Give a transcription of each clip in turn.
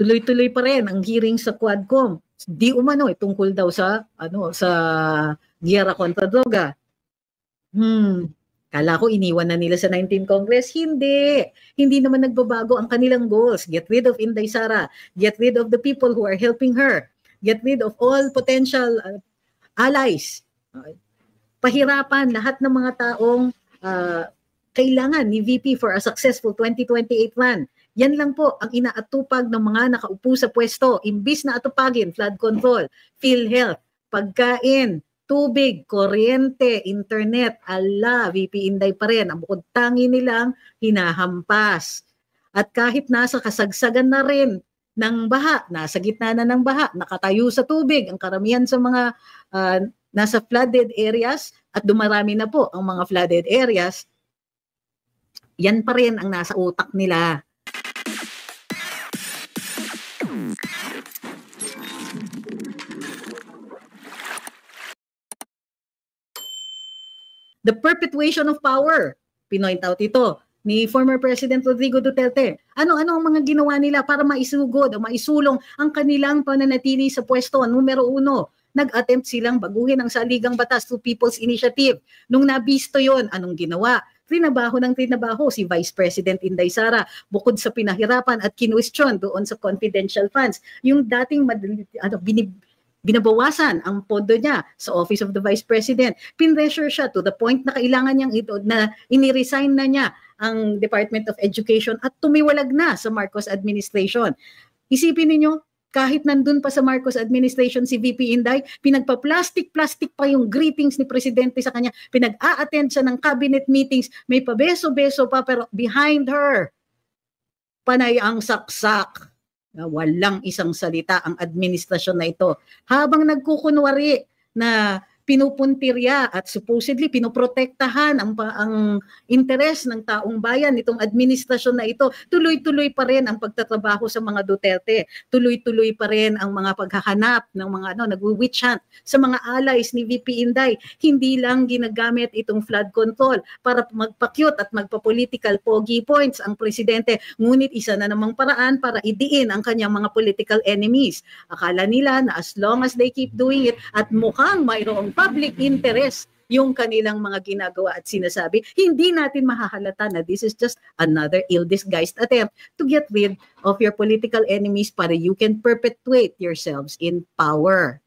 tuloy-tuloy pa rin ang hearing sa Quadcom. Di umano tungkol daw sa sa giyera kontra droga. Kala ko iniwan na nila sa 19th Congress. Hindi. Hindi naman nagbabago ang kanilang goals. Get rid of Inday Sara. Get rid of the people who are helping her. Get rid of all potential allies. Pahirapan lahat ng mga taong kailangan ni VP for a successful 2028 plan. Yan lang po ang inaatupag ng mga nakaupo sa pwesto. Imbis na atupagin, flood control, PhilHealth, pagkain, tubig, kuryente, internet, VP Inday pa rin. Ang bukod tangi nilang hinahampas. At kahit nasa kasagsagan na rin ng baha, nasa gitna na ng baha, nakatayo sa tubig, ang karamihan sa mga nasa flooded areas at dumarami na po ang mga flooded areas, yan pa rin ang nasa utak nila. The perpetuation of power, pinoint out ito ni former President Rodrigo Duterte. Ano ang mga ginawa nila para maisugod o maisulong ang kanilang pananatili sa pwesto? Numero 1, nag-attempt silang baguhin ang saligang batas through People's Initiative. Nung nabisto yon, anong ginawa? Trinabaho si Vice President Inday Sara bukod sa pinahirapan at kinwestiyon doon sa confidential funds. Yung dating binabawasan ang pondo niya sa Office of the Vice President. Pinressure siya to the point na kailangan niyang ito na iniresign na niya ang Department of Education at tumiwalag na sa Marcos administration. Isipin niyo, kahit nandun pa sa Marcos administration si VP Inday, pinagpa-plastic-plastic pa yung greetings ni Presidente sa kanya. Pinag-a-attend siya ng cabinet meetings, may pabeso-beso pa, pero behind her, panay ang saksak. Walang isang salita ang administrasyon na ito. Habang nagkukunwari na pinupuntirya at supposedly pinoprotektahan ang interes ng taong bayan nitong administrasyon na ito, tuloy-tuloy pa rin ang pagtatrabaho sa mga Duterte. Tuloy-tuloy pa rin ang mga paghahanap ng mga nagwi-witch hunt sa mga allies ni VP Inday. Hindi lang ginagamit itong flood control para magpa-cute at magpa-political pogi points ang presidente, ngunit isa na namang paraan para idiin ang kanyang mga political enemies. Akala nila na as long as they keep doing it at mukhang mayroong public interest yung kanilang mga ginagawa at sinasabi, hindi natin mahahalata na this is just another ill-disguised attempt to get rid of your political enemies para you can perpetuate yourselves in power.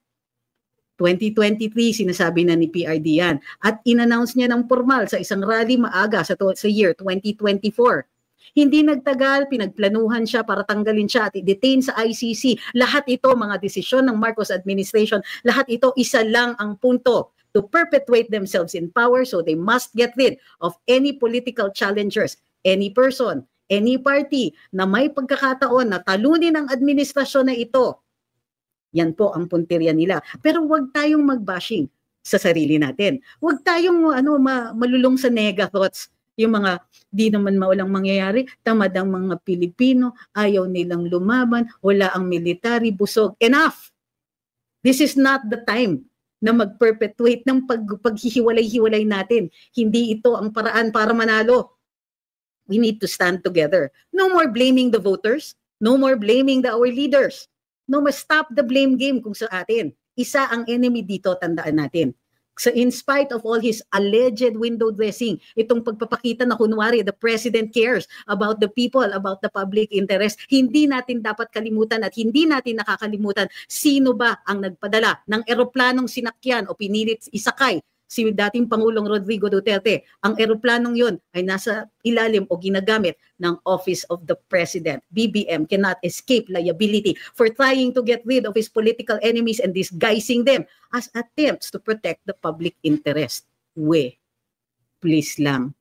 2023, sinasabi na ni PRD yan. At in-announce niya ng formal sa isang rally maaga sa year 2024. Hindi nagtagal, pinagplanuhan siya para tanggalin siya at i-detain sa ICC. Lahat ito, mga desisyon ng Marcos administration, lahat ito isa lang ang punto, to perpetuate themselves in power, so they must get rid of any political challengers, any person, any party na may pagkakataon na talunin ang administrasyon na ito. Yan po ang puntirya nila. Pero huwag tayong mag-bashing sa sarili natin. Huwag tayong malulong sa nega thoughts. Yung mga di naman maulang mangyayari, tamad ang mga Pilipino, ayaw nilang lumaban, wala ang military, busog. Enough! This is not the time na mag-perpetuate ng paghihiwalay-hiwalay natin. Hindi ito ang paraan para manalo. We need to stand together. No more blaming the voters. No more blaming our leaders. No more, stop the blame game kung sa atin. Isa ang enemy dito, tandaan natin. So in spite of all his alleged window dressing, itong pagpapakita na kunwari the president cares about the people, about the public interest, hindi natin dapat kalimutan at hindi natin nakakalimutan sino ba ang nagpadala ng eroplanong sinakyan o pinilit isakay si dating Pangulong Rodrigo Duterte. Ang eroplanong yun ay nasa ilalim o ginagamit ng Office of the President. BBM cannot escape liability for trying to get rid of his political enemies and disguising them as attempts to protect the public interest. Please lang.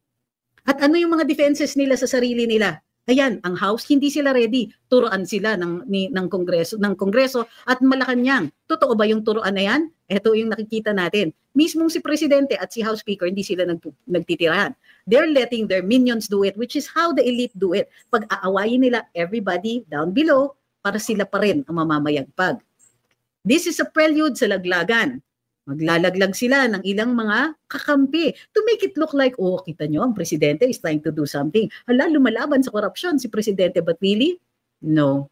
At ano yung mga defenses nila sa sarili nila? Ayan, ang House, hindi sila ready. Turuan sila ng Kongreso at Malacanang. Totoo ba yung turuan na yan? Ito yung nakikita natin. Mismong si Presidente at si House Speaker, hindi sila nagtitirahan. They're letting their minions do it, which is how the elite do it. Pag-aawayin nila everybody down below para sila pa rin ang mamamayagpag. This is a prelude sa laglagan. Maglalaglag sila ng ilang mga kakampi to make it look like, oh, kita nyo, ang presidente is trying to do something. Hala, lumalaban sa korupsyon si presidente, but really? No.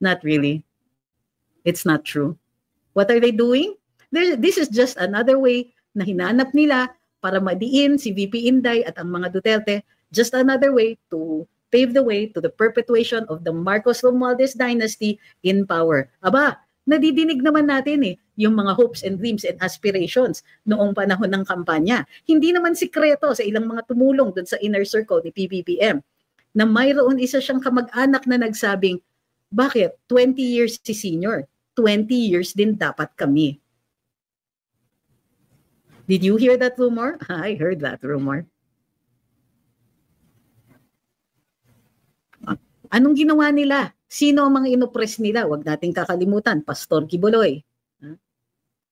Not really. It's not true. What are they doing? This is just another way na hinanap nila para madiin si VP Inday at ang mga Duterte. Just another way to pave the way to the perpetuation of the Marcos Romualdez dynasty in power. Aba, nadidinig naman natin yung mga hopes and dreams and aspirations noong panahon ng kampanya. Hindi naman sikreto sa ilang mga tumulong dun sa inner circle ni PBBM na mayroon isa siyang kamag-anak na nagsabing, bakit 20 years si senior? 20 years din dapat kami. Did you hear that rumor? I heard that rumor. Anong ginawa nila? Sino ang mga inopress nila? Huwag nating kakalimutan. Pastor Kibuloy,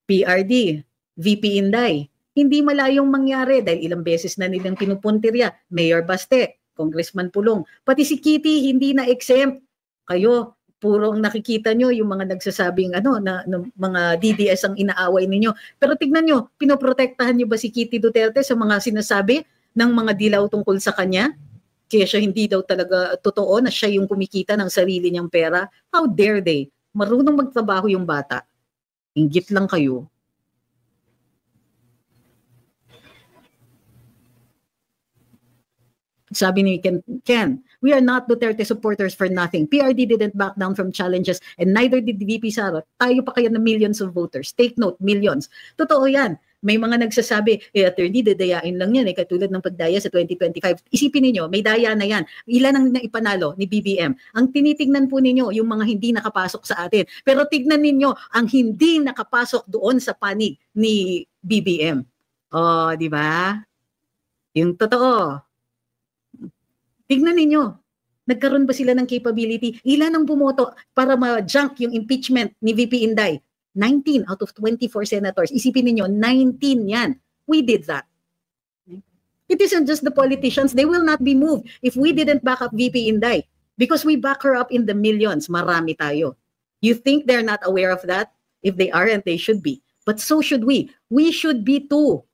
PRD, VP Inday. Hindi malayong mangyari dahil ilang beses na nilang pinupuntirya. Mayor Baste, Congressman Pulong. Pati si Kitty hindi na exempt. Kayo, purong nakikita nyo yung mga nagsasabing na mga DDS ang inaaway ninyo. Pero tignan nyo, pinoprotektahan nyo ba si Kitty Duterte sa mga sinasabi ng mga dilaw tungkol sa kanya? Kaya siya hindi daw talaga totoo na siya yung kumikita ng sarili niyang pera. How dare they? Marunong magtrabaho yung bata. Inggit lang kayo. Sabi ni Ken, we are not Duterte supporters for nothing. PRD didn't back down from challenges and neither did VP Sara. Tayo pa kaya na millions of voters. Take note, millions. Totoo yan. May mga nagsasabi, attorney, dadayain lang yan. Katulad ng pagdaya sa 2025. Isipin ninyo, may daya na yan. Ilan ang naipanalo ni BBM? Ang tinitignan po ninyo, yung mga hindi nakapasok sa atin. Pero tignan ninyo, ang hindi nakapasok doon sa panig ni BBM. Oh, di ba? Yung totoo. Tignan ninyo, nagkaroon ba sila ng capability? Ilan ang bumoto para ma-junk yung impeachment ni VP Inday? 19 out of 24 senators. Isipin niyo 19 yan. We did that. It isn't just the politicians. They will not be moved if we didn't back up VP Inday. Because we back her up in the millions. Marami tayo. You think they're not aware of that? If they aren't, they should be. But so should we. We should be too.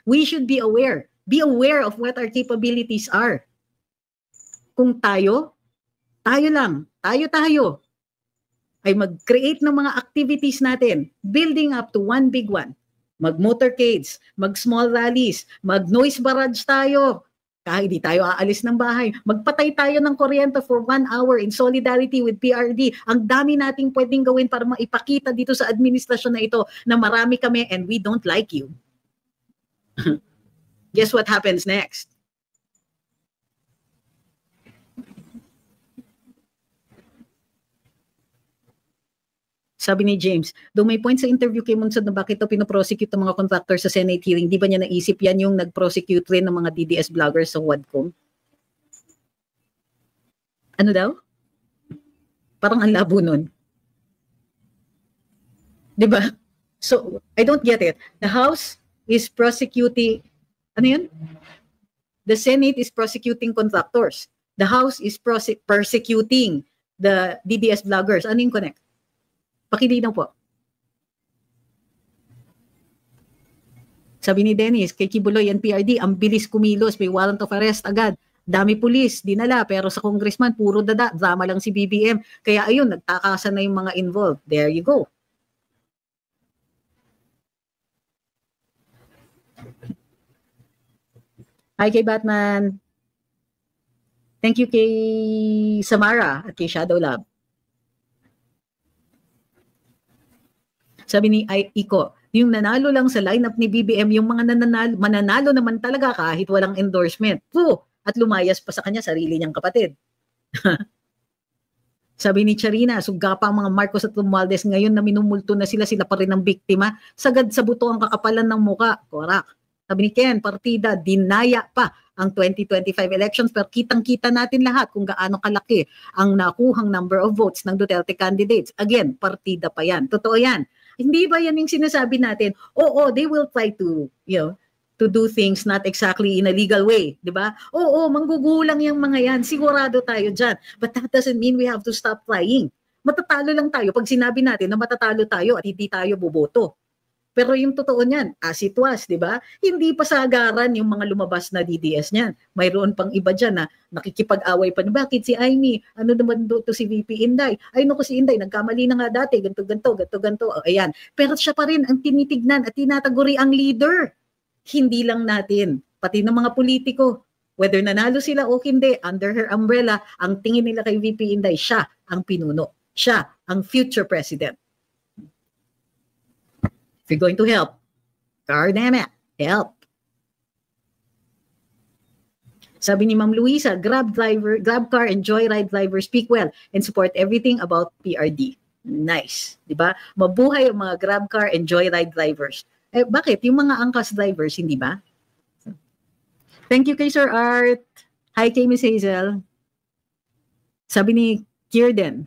We should be aware. Be aware of what our capabilities are. Kung tayo lang, tayo, ay mag-create ng mga activities natin, building up to one big one. Mag-motorcades, mag-small rallies, mag-noise barrage tayo. Kahit di tayo aalis ng bahay, magpatay tayo ng kuryente for 1 hour in solidarity with PRD. Ang dami nating pwedeng gawin para maipakita dito sa administrasyon na ito na marami kami and we don't like you. Guess what happens next? Sabi ni James, though may point sa interview kay Monsod na bakit ito pinoprosecute ng mga contractor sa Senate hearing, di ba niya naisip yan yung nag-prosecute rin ng mga DDS vloggers sa Wadcom? Ano daw? Parang ang labo nun. Di ba? So, I don't get it. The House is prosecuting, ano yun? The Senate is prosecuting contractors. The House is persecuting the DDS vloggers. Ano yung connect? Pakilinaw po. Sabi ni Dennis, kay Kibuloy and PRD, ang bilis kumilos, may warrant of arrest agad. Dami pulis, dinala, pero sa congressman, puro drama lang si BBM. Kaya ayun, nagtakasan na yung mga involved. There you go. Hi kay Batman. Thank you kay Samara at kay Shadow Lab. Sabi ni Iko, yung nanalo lang sa lineup ni BBM, yung mga mananalo naman talaga kahit walang endorsement. At lumayas pa sa kanya sarili niyang kapatid. Sabi ni Charina, sugapa ang mga Marcos at Romualdez ngayon na minumulto na sila pa rin ang biktima. Sagad sa buto ang kakapalan ng muka. Correct. Sabi ni Ken, partida, dinaya pa ang 2025 elections pero kitang-kita natin lahat kung gaano kalaki ang nakuhang number of votes ng Duterte candidates. Again, partida pa yan. Totoo yan. Hindi ba yan yung sinasabi natin? Oo, they will try to, to do things not exactly in a legal way, di ba? Oo, manggugulang yung mga yan. Sigurado tayo dyan. But that doesn't mean we have to stop trying. Matatalo lang tayo pag sinabi natin na matatalo tayo at hindi tayo boboto. Pero yung totoo niyan, as it was, di ba? Hindi pa sagaran yung mga lumabas na DDS niyan. Mayroon pang iba dyan na nakikipag-away pa. Bakit si Amy? Ano naman to si VP Inday? Ay naku si Inday, nagkamali na nga dati, ganto. Ayan. Pero siya pa rin ang tinitignan at tinataguri ang leader. Hindi lang natin, pati ng mga politiko. Whether nanalo sila o hindi, under her umbrella, ang tingin nila kay VP Inday, siya ang pinuno. Siya ang future president. If you're going to help, damn it, help. Sabi ni Ma'am Luisa, Grab car and joyride driver speak well and support everything about PRD. Nice, di ba? Mabuhay ang mga Grab car and joyride drivers. Eh, bakit? Yung mga angkas drivers, hindi ba? Thank you kay Sir Art. Hi kay Miss Hazel. Sabi ni Kierden,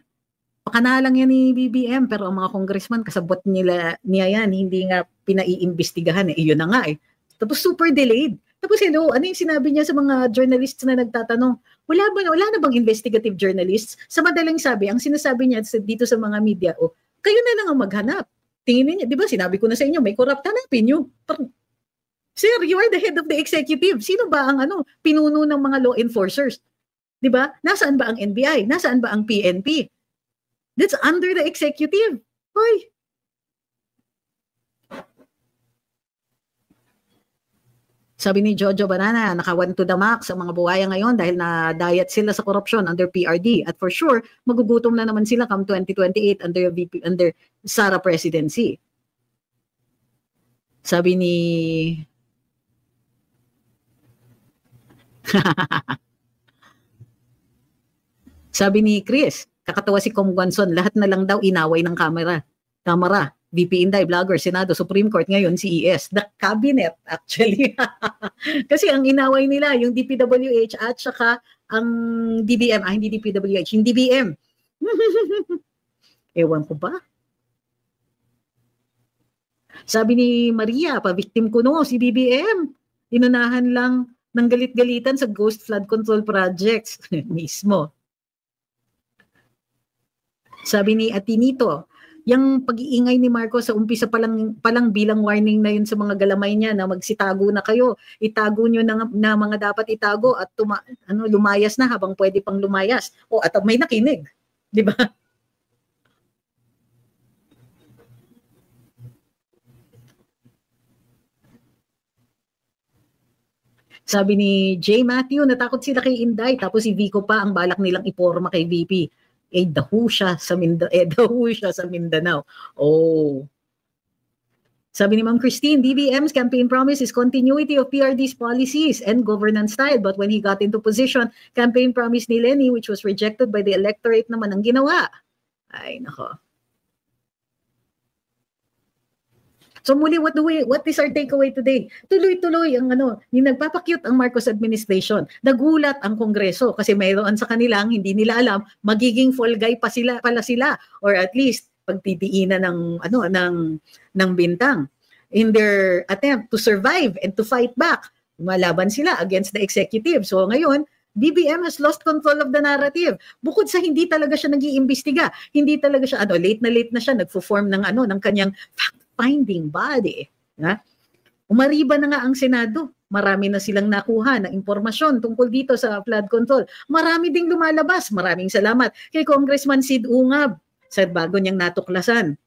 pakana lang yan ni BBM, pero ang mga congressman, kasabot niya yan, hindi nga pinaiimbestigahan. Iyon na nga eh. Tapos super delayed. Tapos hello, ano yung sinabi niya sa mga journalists na nagtatanong? Wala na bang investigative journalists? Sa madaling sabi, ang sinasabi niya dito sa mga media, kayo na lang ang maghanap. Tingin niya, di ba sinabi ko na sa inyo, may corrupt, hanapin nyo. Sir, you are the head of the executive. Sino ba ang pinuno ng mga law enforcers? Di ba? Nasaan ba ang NBI? Nasaan ba ang PNP? That's under the executive. Hoy. Sabi ni Jojo Banana, naka-1 to the max ang mga buhaya ngayon dahil na-diet sila sa korupsyon under PRD. At for sure, magugutom na naman sila come 2028 under Sara presidency. Sabi ni Sabi ni Chris, kakatawa si Kong Guanzon, lahat na lang daw inaway ng kamera, VP Inday, vlogger, Senado, Supreme Court, ngayon CES, the cabinet actually. Kasi ang inaway nila, yung DPWH at saka ang DBM, hindi DPWH, yung DBM. Ewan ko ba? Sabi ni Maria, pa-victim ko no, si BBM. Inunahan lang ng galit-galitan sa ghost flood control projects. Mismo. Sabi ni Atinito, yung pag-iingay ni Marcos sa umpisa palang bilang warning na yun sa mga galamay niya na magsitago na kayo, itago nyo na mga dapat itago at lumayas na habang pwede pang lumayas. At may nakinig. Di ba? Sabi ni J. Matthew, natakot sila kay Inday, tapos si Vico pa ang balak nilang iporma kay VP. Dahu siya sa Mindanao. Oh. Sabi ni Ma'am Christine, BBM's campaign promise is continuity of PRD's policies and governance style. But when he got into position, campaign promise ni Lenny, which was rejected by the electorate naman ang ginawa. Ay, nako. So muli, what is our takeaway today? Tuloy-tuloy ang yung nagpapakyut ang Marcos administration. Nagulat ang Kongreso kasi mayroon sa kanilang hindi nila alam magiging fall guy pala sila or at least pagtitiinan ng bintang in their attempt to survive and to fight back. Malaban sila against the executive. So ngayon, BBM has lost control of the narrative. Bukod sa hindi talaga siya nag-iimbestiga, hindi talaga siya late na siya nagfo-form ng ng kanyang fact-finding body. Umariba na nga ang Senado. Marami na silang nakuha na impormasyon tungkol dito sa flood control. Marami ding lumalabas. Maraming salamat kay Congressman Sid Ungab sa bago niyang natuklasan.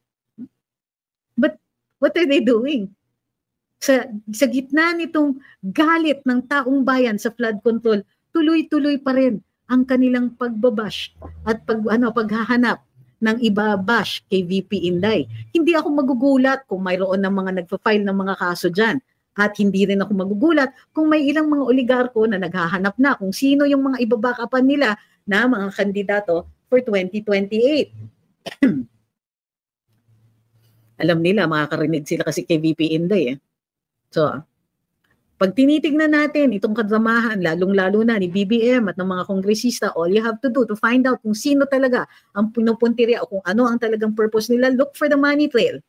But what are they doing? Sa gitna nitong galit ng taong bayan sa flood control, tuloy-tuloy pa rin ang kanilang pagbabash at paghahanap ng ibabash kay VP Inday. Hindi ako magugulat kung mayroon ng mga nagpa-file ng mga kaso dyan. At hindi rin ako magugulat kung may ilang mga oligarko na naghahanap na kung sino yung mga ibabakapan nila na mga kandidato for 2028. Alam nila, makakarinig sila kasi kay VP Inday. So, pag tinitignan natin itong kadramahan, lalong-lalo na ni BBM at ng mga kongresista, all you have to do to find out kung sino talaga ang pinupuntirya o kung ano ang talagang purpose nila, look for the money trail.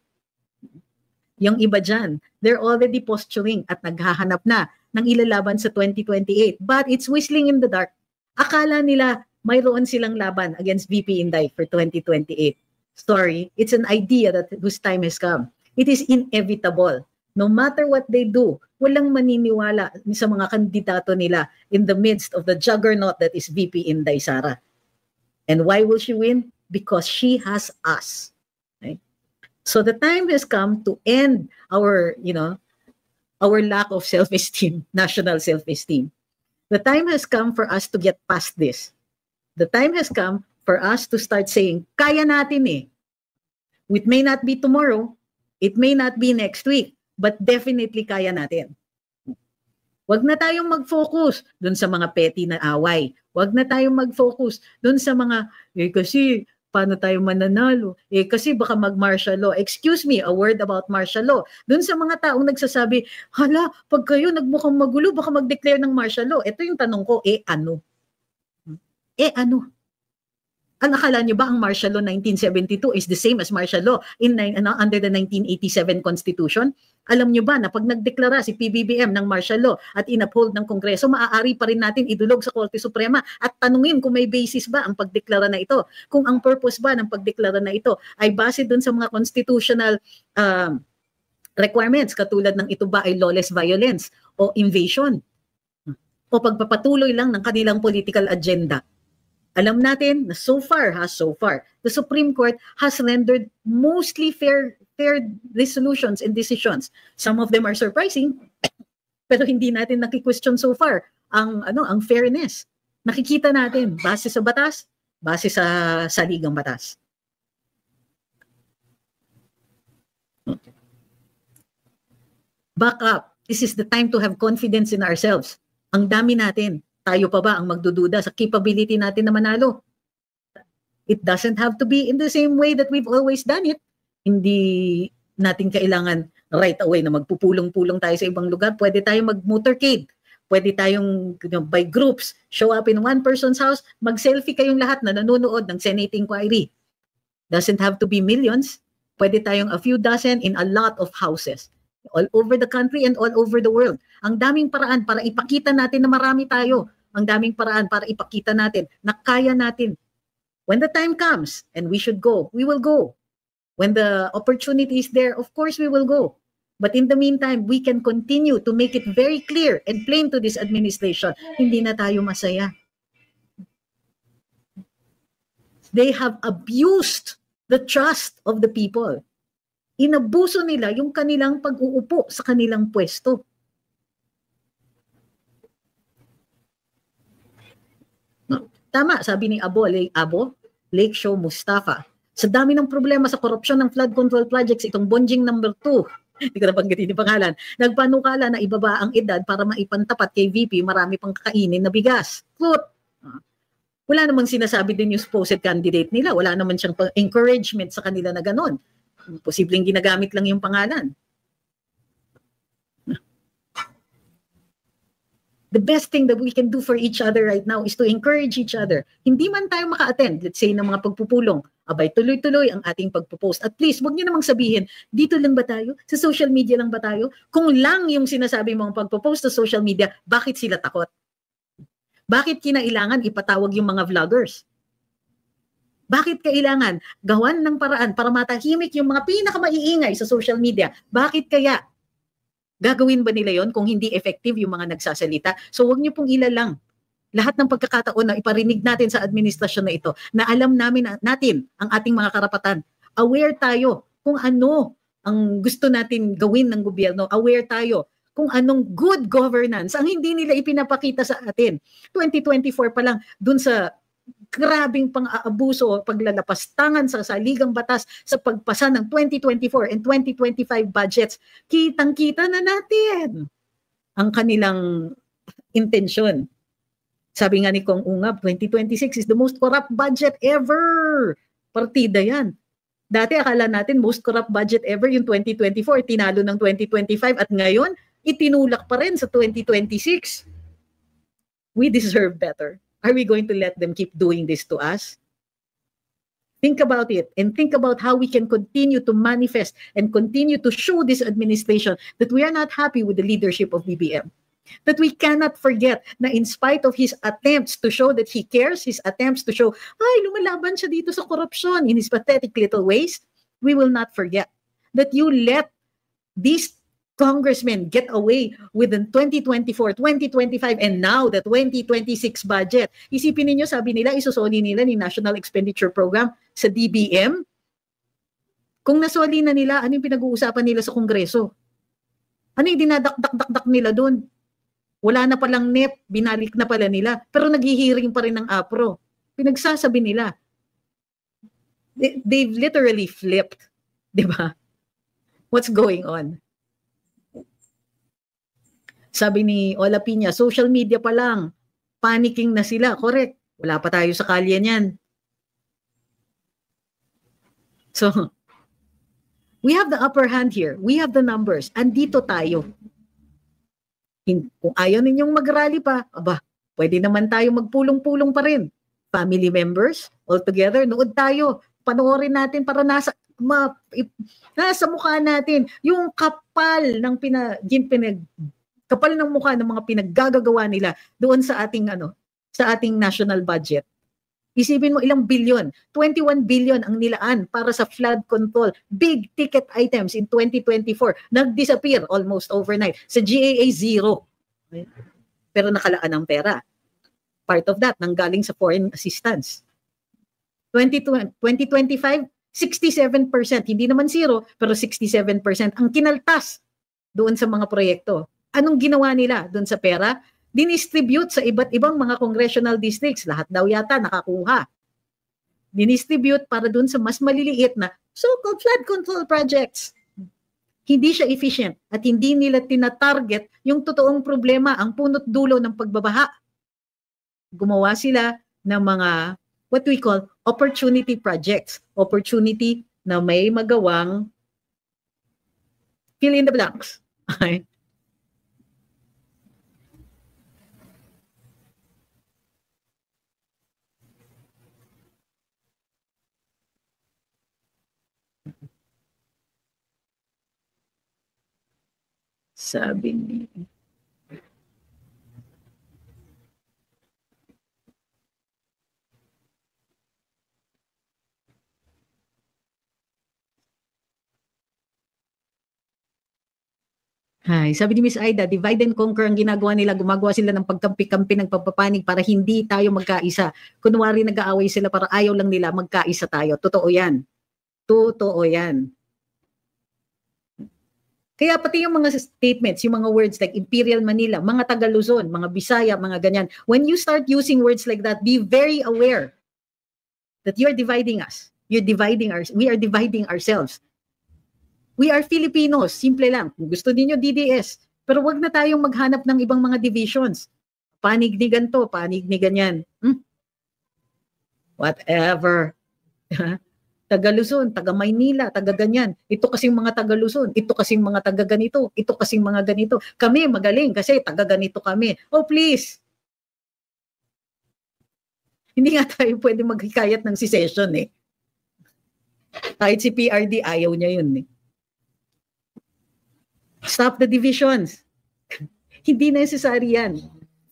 Yung iba dyan, they're already posturing at naghahanap na ng ilalaban sa 2028. But it's whistling in the dark. Akala nila mayroon silang laban against VP Inday for 2028. Sorry, it's an idea that whose time has come. It is inevitable. No matter what they do, walang maniniwala sa mga kandidato nila in the midst of the juggernaut that is VP Inday Sara. And why will she win? Because she has us. Right? So the time has come to end our, our lack of self-esteem, national self-esteem. The time has come for us to get past this. The time has come for us to start saying, kaya natin eh. It may not be tomorrow, it may not be next week, but definitely kaya natin. Huwag na tayong mag-focus dun sa mga petty na away. Huwag na tayong mag-focus dun sa mga, kasi paano tayo mananalo? Kasi baka mag-martial law. Excuse me, a word about martial law. Dun sa mga taong nagsasabi, hala, pag kayo nagmukhang magulo, baka mag-declare ng martial law. Ito yung tanong ko, ano? Ano? Ang akala nyo ba ang martial law 1972 is the same as martial law under the 1987 Constitution? Alam nyo ba na pag nagdeklara si PBBM ng martial law at inuphold ng Kongreso, maaari pa rin natin idulog sa Korte Suprema at tanungin kung may basis ba ang pagdeklara na ito. Kung ang purpose ba ng pagdeklara na ito ay base dun sa mga constitutional requirements katulad ng ito ba ay lawless violence o invasion o pagpapatuloy lang ng kanilang political agenda. Alam natin na so far, the Supreme Court has rendered mostly fair resolutions and decisions. Some of them are surprising, pero hindi natin naki-question so far ang fairness. Nakikita natin base sa batas, base sa saligang batas. Back up. This is the time to have confidence in ourselves. Ang dami natin. Tayo pa ba ang magdududa sa capability natin na manalo? It doesn't have to be in the same way that we've always done it. Hindi natin kailangan right away na magpupulong-pulong tayo sa ibang lugar. Pwede tayong mag-motorcade. Pwede tayong by groups, show up in one person's house, mag-selfie kayong lahat na nanonood ng Senate inquiry. Doesn't have to be millions. Pwede tayong a few dozen in a lot of houses. All over the country and all over the world. Ang daming paraan para ipakita natin na marami tayo. Ang daming paraan para ipakita natin na kaya natin. When the time comes and we should go, we will go. When the opportunity is there, of course we will go. But in the meantime, we can continue to make it very clear and plain to this administration, hindi na tayo masaya. They have abused the trust of the people. Inabuso nila yung kanilang pag-uupo sa kanilang pwesto. Tama, sabi ni Lake Show Mustafa, sa dami ng problema sa korupsyon ng flood control projects, itong Bonjing number 2, hindi ko na banggitin yung pangalan, nagpanukala na ibaba ang edad para maipantapat kay VP, marami pang kakainin na bigas. Wala namang sinasabi din yung supposed candidate nila, wala naman siyang encouragement sa kanila na ganon. Posibleng ginagamit lang yung pangalan. The best thing that we can do for each other right now is to encourage each other. Hindi man tayo maka-attend, let's say, ng mga pagpupulong, abay tuloy-tuloy ang ating pagpupost. At least, huwag niyo namang sabihin, dito lang ba tayo? Sa social media lang ba tayo? Kung lang yung sinasabi mong pagpupost sa social media, bakit sila takot? Bakit kinailangan ipatawag yung mga vloggers? Bakit kailangan gawan ng paraan para matahimik yung mga pinakamaiingay sa social media? Bakit kaya? Gagawin ba nila yon kung hindi effective yung mga nagsasalita? So huwag niyo pong ilalang lahat ng pagkakataon na iparinig natin sa administrasyon na ito na alam natin ang ating mga karapatan. Aware tayo kung ano ang gusto natin gawin ng gobyerno. Aware tayo kung anong good governance ang hindi nila ipinapakita sa atin. 2024 pa lang dun sa grabing pang-aabuso o paglalapastangan sa saligang batas sa pagpasa ng 2024 and 2025 budgets, kitang-kita na natin ang kanilang intensyon. Sabi nga ni Kong Ungab, 2026 is the most corrupt budget ever. Partida yan. Dati akala natin most corrupt budget ever yung 2024, tinalo ng 2025 at ngayon, itinulak pa rin sa 2026. We deserve better. Are we going to let them keep doing this to us? Think about it and think about how we can continue to manifest and continue to show this administration that we are not happy with the leadership of BBM. That we cannot forget na in spite of his attempts to show that he cares, his attempts to show, ay, lumalaban siya dito sa korupsyon in his pathetic little ways, we will not forget that you let these congressmen get away with the 2024, 2025, and now the 2026 budget. Isipin niyo, sabi nila, isusoli nila ni National Expenditure Program sa DBM. Kung nasoli na nila, ano yung pinag-uusapan nila sa Kongreso? Ano yung dinadakdak-dakdak nila doon? Wala na palang NEP, binalik na pala nila, pero naghihiring pa rin ng APRO. Pinagsasabi nila. They've literally flipped, di ba? What's going on? Sabi ni Ola Piña, social media pa lang, panicking na sila. Correct. Wala pa tayo sa kalye niyan. So, we have the upper hand here. We have the numbers. Andito tayo. Kung ayaw ninyong mag-rally pa, aba, pwede naman tayo magpulong-pulong pa rin. Family members, all together, nood tayo. Panoorin natin para nasa mukha natin yung kapal ng kapal ng mukha ng mga pinaggagawa nila doon sa ating sa ating national budget. Isipin mo ilang bilyon, 21 billion ang nilaan para sa flood control, big ticket items in 2024. Nag-disappear almost overnight. Sa GAA, zero. Pero nakalaan ng pera. Part of that nanggaling sa foreign assistance. 2025, 67%, hindi naman zero, pero 67% ang kinaltas doon sa mga proyekto. Anong ginawa nila doon sa pera? Dinistribute sa iba't ibang mga congressional districts. Lahat daw yata nakakuha. Dinistribute para doon sa mas maliliit na so-called flood control projects. Hindi siya efficient at hindi nila tinatarget yung totoong problema, ang punot dulo ng pagbabaha. Gumawa sila ng mga what we call opportunity projects. Opportunity na may magawang fill in the blanks. Okay? Sabi ni sabi ni Miss Aida, divide and conquer ang ginagawa nila. Gumagawa sila ng pagkampi-kampi ng pagpapanig para hindi tayo magkaisa. Kunwari nag-aaway sila para ayaw lang nila magkaisa tayo. Totoo yan. Totoo yan. Kaya pati yung mga statements, yung mga words like Imperial Manila, mga Taga-Luzon, mga Bisaya, mga ganyan. When you start using words like that, be very aware that you're dividing us. We are dividing ourselves. We are Filipinos, simple lang. Kung gusto niyo DDS, pero wag na tayong maghanap ng ibang mga divisions. Panig ni ganito, panig ni ganyan. Whatever. Taga-Luzon, taga-Maynila, taga-ganyan. Ito kasing mga taga-Luzon, ito kasing mga taga-ganito, ito kasing mga ganito. Kami magaling kasi taga-ganito kami. Oh, please. Hindi nga tayo pwede maghikayat ng secession eh. Kahit si PRD, ayaw niya yun eh. Stop the divisions. Hindi necessary yan.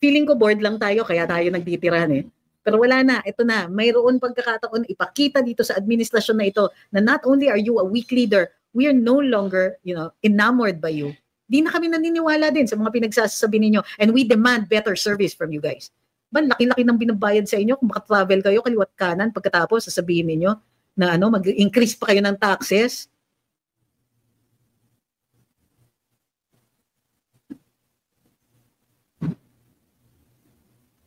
Feeling ko bored lang tayo, kaya tayo nagtitirahan eh. Pero wala na, ito na, mayroon pagkakataon ipakita dito sa administrasyon na ito na not only are you a weak leader, we are no longer, enamored by you. Di na kami naniniwala din sa mga pinagsasabi ninyo and we demand better service from you guys. Laki-laki ng binabayad sa inyo kung maka-travel kayo kaliwat kanan pagkatapos sasabihin ninyo na mag-increase pa kayo ng taxes.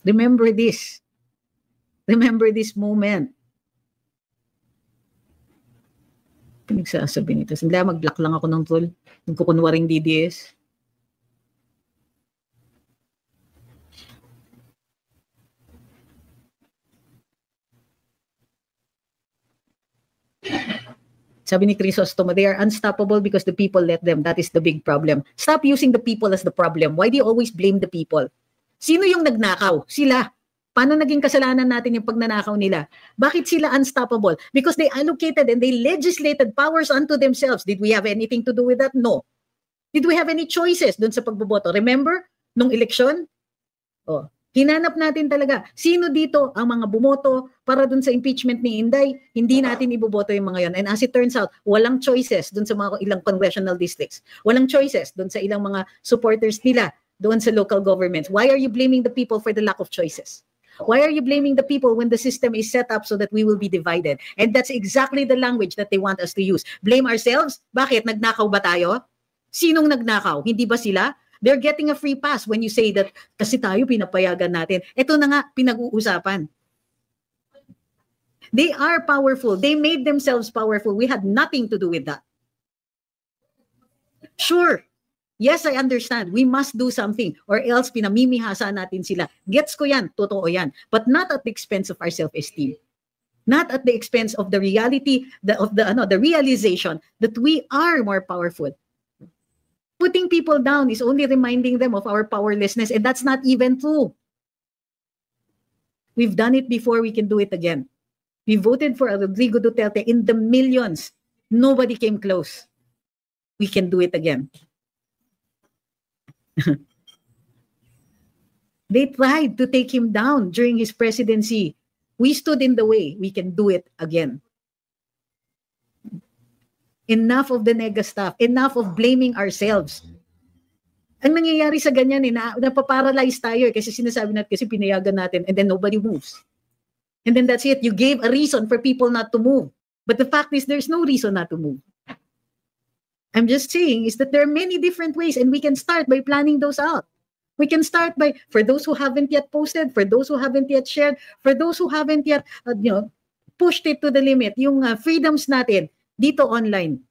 Remember this. Remember this moment. Pinagsasabi nito. Sila mag-block lang ako ng tool. Nagkukunwaring DDS. Sabi ni Crisostomo, they are unstoppable because the people let them. That is the big problem. Stop using the people as the problem. Why do you always blame the people? Sino yung nagnakaw? Sila. Paano naging kasalanan natin yung pagnanakaw nila? Bakit sila unstoppable? Because they allocated and they legislated powers unto themselves. Did we have anything to do with that? No. Did we have any choices dun sa pagboboto? Remember, nung eleksyon? Hinanap natin talaga, sino dito ang mga bumoto para dun sa impeachment ni Inday, hindi natin iboboto yung mga yon. And as it turns out, walang choices dun sa mga ilang congressional districts. Walang choices dun sa ilang mga supporters nila doon sa local governments. Why are you blaming the people for the lack of choices? Why are you blaming the people when the system is set up so that we will be divided? And that's exactly the language that they want us to use. Blame ourselves? Bakit? Nagnakaw ba tayo? Sinong nagnakaw? Hindi ba sila? They're getting a free pass when you say that kasi tayo pinapayagan natin. Ito na nga pinag-uusapan. They are powerful. They made themselves powerful. We had nothing to do with that. Sure. Yes, I understand. We must do something or else pinamimihasa natin sila. Gets ko yan. Totoo yan. But not at the expense of our self-esteem. Not at the expense of the reality, the realization that we are more powerful. Putting people down is only reminding them of our powerlessness, and that's not even true. We've done it before, we can do it again. We voted for Rodrigo Duterte in the millions. Nobody came close. We can do it again. They tried to take him down during his presidency. We stood in the way. We can do it again. Enough of the nega stuff. Enough of blaming ourselves. Ang nangyayari sa ganyan, napaparalyze tayo kasi sinasabi natin kasi pinayagan natin and then nobody moves. And then that's it. You gave a reason for people not to move. But the fact is there's no reason not to move. I'm just saying is that there are many different ways and we can start by planning those out. We can start by, for those who haven't yet posted, for those who haven't yet shared, for those who haven't yet pushed it to the limit, yung freedoms natin, dito online.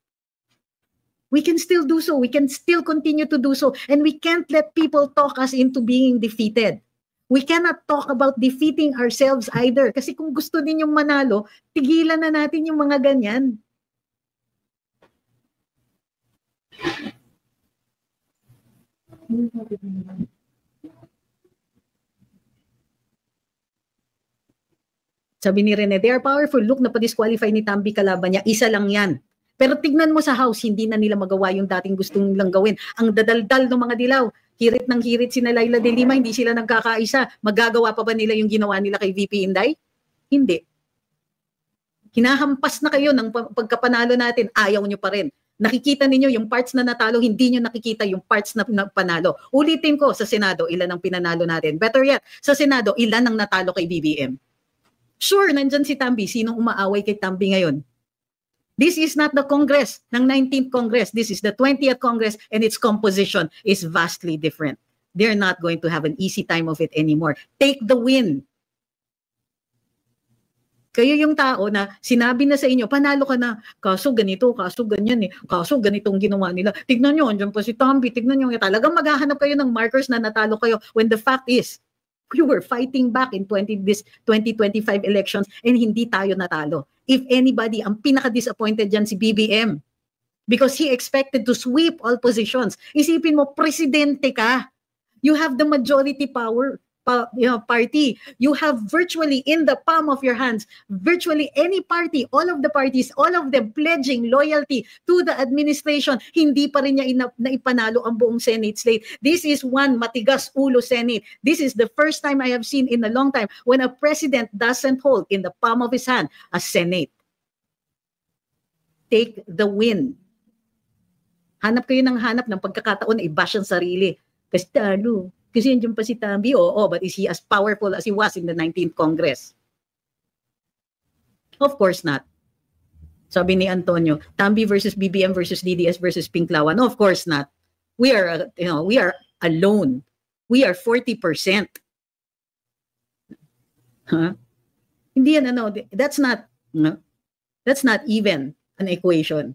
We can still do so. We can still continue to do so. And we can't let people talk us into being defeated. We cannot talk about defeating ourselves either. Kasi kung gusto din yung manalo, tigilan na natin yung mga ganyan. Sabi ni Rene, they are powerful. Look, napadisqualify ni Tambi kalaban niya. Isa lang yan. Pero tignan mo sa House, hindi na nila magawa yung dating gustong nilang gawin. Ang dadaldal ng mga dilaw. Hirit ng hirit si Laila de Lima, hindi sila nagkakaisa. Magagawa pa ba nila yung ginawa nila kay VP Inday? Hindi. Hinahampas na kayo ng pagkapanalo natin. Ayaw nyo pa rin. Nakikita ninyo yung parts na natalo, hindi nyo nakikita yung parts na panalo. Ulitin ko, sa Senado, ilan ang pinanalo natin. Better yet, sa Senado, ilan ang natalo kay BBM. Sure, nandyan si Tambi. Sinong umaaway kay Tambi ngayon? This is not the Congress ng 19th Congress. This is the 20th Congress and its composition is vastly different. They're not going to have an easy time of it anymore. Take the win. Kayo yung tao na sinabi na sa inyo, panalo ka na, kaso ganito, kaso ganyan kaso ganitong ginawa nila. Tignan nyo, andyan pa si Tambi, tignan nyo, talagang maghahanap kayo ng markers na natalo kayo when the fact is, you were fighting back in 2025 elections and hindi tayo natalo. If anybody, ang pinaka-disappointed dyan si BBM because he expected to sweep all positions. Isipin mo, presidente ka. You have the majority power. Party. You have virtually in the palm of your hands, virtually any party, all of the parties, all of them pledging loyalty to the administration. Hindi pa rin niya naipanalo ang buong Senate slate. This is one matigas ulo Senate. This is the first time I have seen in a long time when a president doesn't hold in the palm of his hand a Senate. Take the win. Hanap kayo ng pagkakataon na i-bash ang sarili. Kasi talo. Kasi yun pa si Tambi, but is he as powerful as he was in the 19th Congress? Of course not. Sabi ni Antonio, Tambi versus BBM versus DDS versus Pinklawan. No, of course not. We are alone. We are 40%. Huh? Hindi yan, that's not even an equation.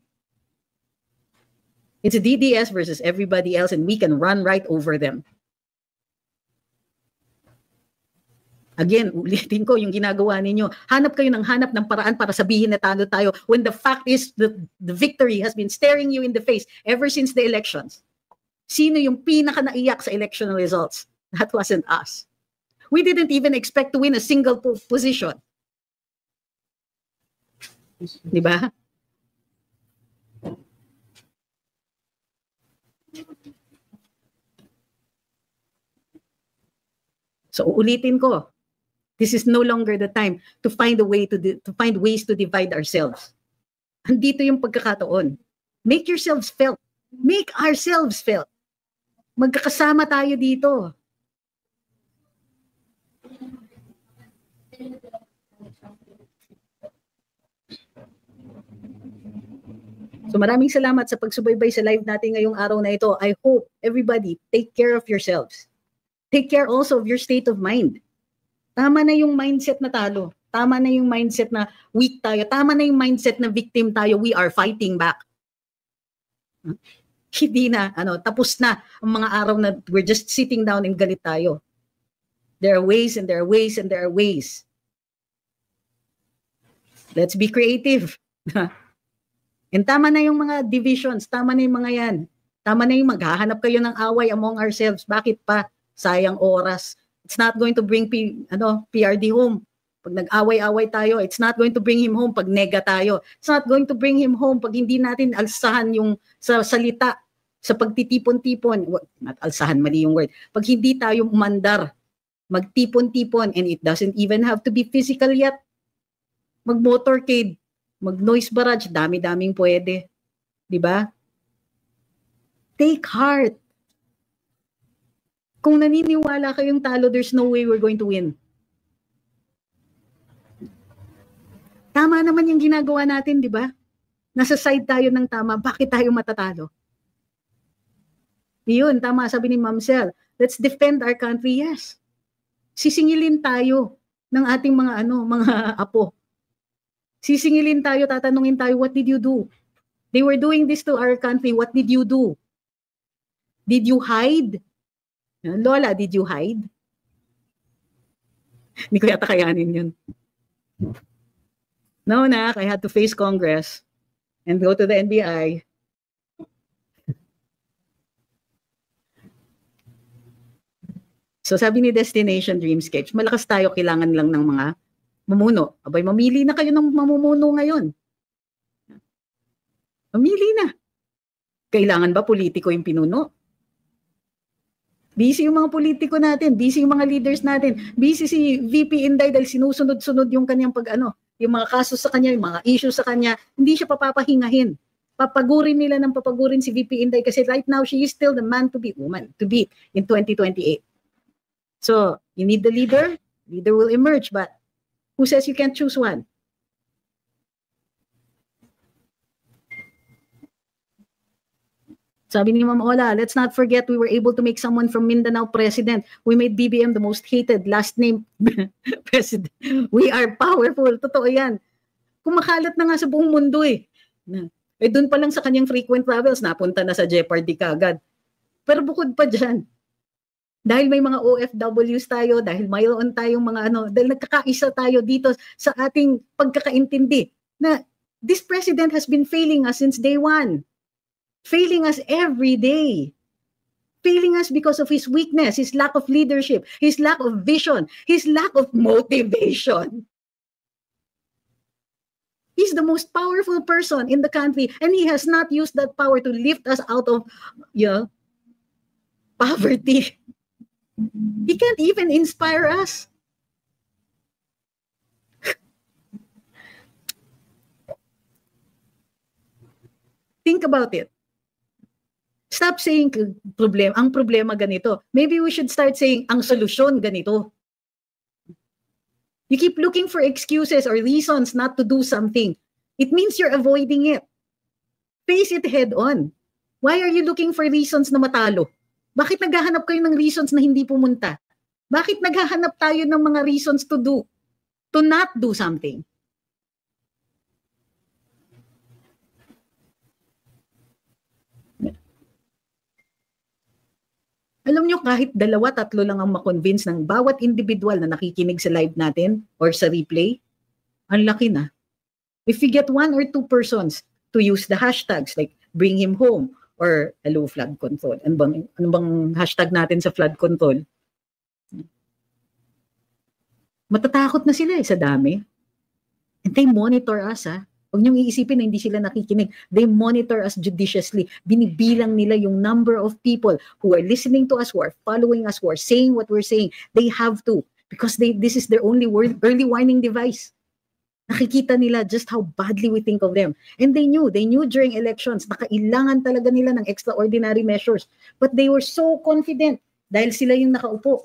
It's a DDS versus everybody else and we can run right over them. Again, ulitin ko yung ginagawa ninyo. Hanap kayo ng paraan para sabihin na talo tayo when the fact is that the victory has been staring you in the face ever since the elections. Sino yung pinaka-naiyak sa election results? That wasn't us. We didn't even expect to win a single position. Di ba? So uulitin ko, this is no longer the time to find a way to find ways to divide ourselves. Andito yung pagkakataon. Make yourselves felt. Make ourselves felt. Magkakasama tayo dito. So maraming salamat sa pagsubaybay sa live natin ngayong araw na ito. I hope everybody take care of yourselves. Take care also of your state of mind. Tama na yung mindset na talo. Tama na yung mindset na weak tayo. Tama na yung mindset na victim tayo. We are fighting back. Hindi na, tapos na ang mga araw na we're just sitting down and galit tayo. There are ways and there are ways and there are ways. Let's be creative. And tama na yung mga divisions, tama na yung mga yan. Tama na yung maghahanap kayo ng away among ourselves. Bakit pa? Sayang oras. It's not going to bring PRD home. Pag nag-away-away tayo, it's not going to bring him home pag nega tayo. It's not going to bring him home pag hindi natin alsahan yung sa salita, sa pagtitipon-tipon. Not alsahan, mali yung word. Pag hindi tayo umandar, magtipon-tipon, and it doesn't even have to be physical yet. Mag-motorcade, mag-noise barrage, dami-daming pwede. Diba? Take heart. Kung naniniwala kayong talo, there's no way we're going to win. Tama naman yung ginagawa natin, di ba? Nasa side tayo ng tama. Bakit tayo matatalo? Yun, tama sabi ni Ma'am Sel. Let's defend our country, yes. Sisingilin tayo ng ating mga apo. Sisingilin tayo, tatanungin tayo, what did you do? They were doing this to our country. What did you do? Did you hide? Lola, did you hide? Hindi ko yata kayanin yun. No, Nak, I had to face Congress and go to the NBI. So sabi ni Destination Dreamscape, malakas tayo, kailangan lang ng mga mamuno. Abay, mamili na kayo ng mamumuno ngayon. Mamili na. Kailangan ba politiko yung pinuno? Busy yung mga politiko natin, busy yung mga leaders natin, busy si VP Inday dahil sinusunod-sunod yung kanyang yung mga kaso sa kanya, yung mga issue sa kanya, hindi siya papahingahin. Papagurin nila ng papagurin si VP Inday kasi right now she is still the man to beat in 2028. So, you need the leader will emerge, but who says you can't choose one? Sabi ni Ma'am Ola, let's not forget we were able to make someone from Mindanao president. We made BBM the most hated last name president. We are powerful. Totoo yan. Kumakalat na nga sa buong mundo eh. Doon pa lang sa kanyang frequent travels, napunta na sa Jeopardy kaagad. Pero bukod pa dyan, dahil may mga OFWs tayo, dahil mayroon tayong mga dahil nagkakaisa tayo dito sa ating pagkakaintindi na this president has been failing us since day one. Failing us every day. Failing us because of his weakness, his lack of leadership, his lack of vision, his lack of motivation. He's the most powerful person in the country and he has not used that power to lift us out of poverty. He can't even inspire us. Think about it. Stop saying ang problema ganito. Maybe we should start saying ang solusyon ganito. You keep looking for excuses or reasons not to do something. It means you're avoiding it. Face it head on. Why are you looking for reasons na matalo? Bakit naghahanap kayo ng reasons na hindi pumunta? Bakit naghahanap tayo ng mga reasons to not do something? Alam nyo, kahit 2-3 lang ang makonvince ng bawat individual na nakikinig sa live natin or sa replay, ang laki na. If we get 1 or 2 persons to use the hashtags like bring him home or hello flood control, ano bang hashtag natin sa flood control? Matatakot na sila sa dami. And they monitor us. Huwag niyong iisipin na hindi sila nakikinig. They monitor us judiciously. Binibilang nila yung number of people who are listening to us, who are following us, who are saying what we're saying. They have to, because this is their only early warning device. Nakikita nila just how badly we think of them. And they knew during elections na kailangan talaga nila ng extraordinary measures. But they were so confident dahil sila yung nakaupo.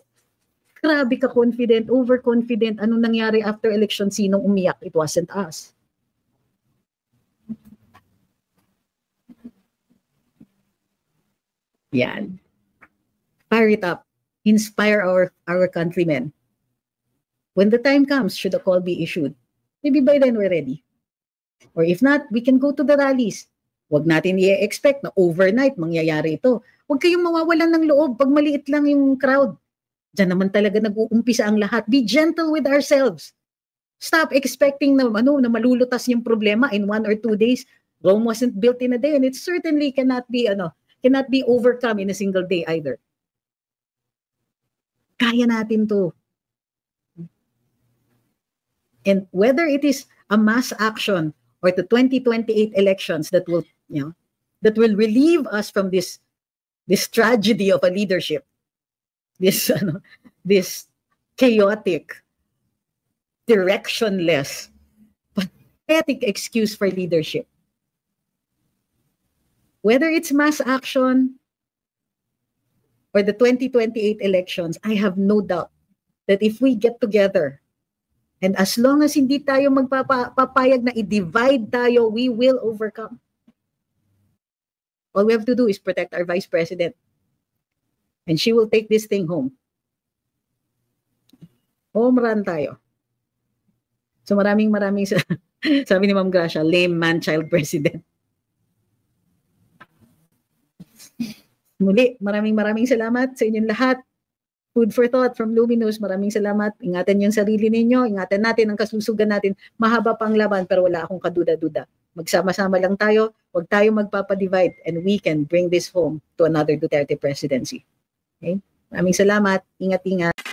Grabe ka confident, overconfident. Anong nangyari after election? Sinong umiyak? It wasn't us. Yan. Fire it up. Inspire our countrymen. When the time comes, should a call be issued, maybe by then we're ready. Or if not, we can go to the rallies. Huwag natin i-expect na overnight mangyayari ito. Huwag kayong mawawalan ng loob pag maliit lang yung crowd. Diyan naman talaga nag-uumpisa ang lahat. Be gentle with ourselves. Stop expecting na malulutas yung problema in 1 or 2 days. Rome wasn't built in a day, and it certainly cannot be overcome in a single day either. Kaya natin to. And whether it is a mass action or the 2028 elections that will relieve us from this tragedy of a leadership, this chaotic, directionless, pathetic excuse for leadership. Whether it's mass action or the 2028 elections, I have no doubt that if we get together, and as long as hindi tayo magpapayag na i-divide tayo, we will overcome. All we have to do is protect our Vice President. And she will take this thing home. Home run tayo. So maraming sabi ni Ma'am Gracia, lame man-child president. Muli, maraming salamat sa inyong lahat. Food for thought from Luminous. Maraming salamat. Ingatan yung sarili ninyo. Ingatan natin ang kasusugan natin. Mahaba pang laban pero wala akong kaduda-duda. Magsama-sama lang tayo. Huwag tayo magpapadivide and we can bring this home to another Duterte presidency. Okay? Maraming salamat. Ingat-ingat.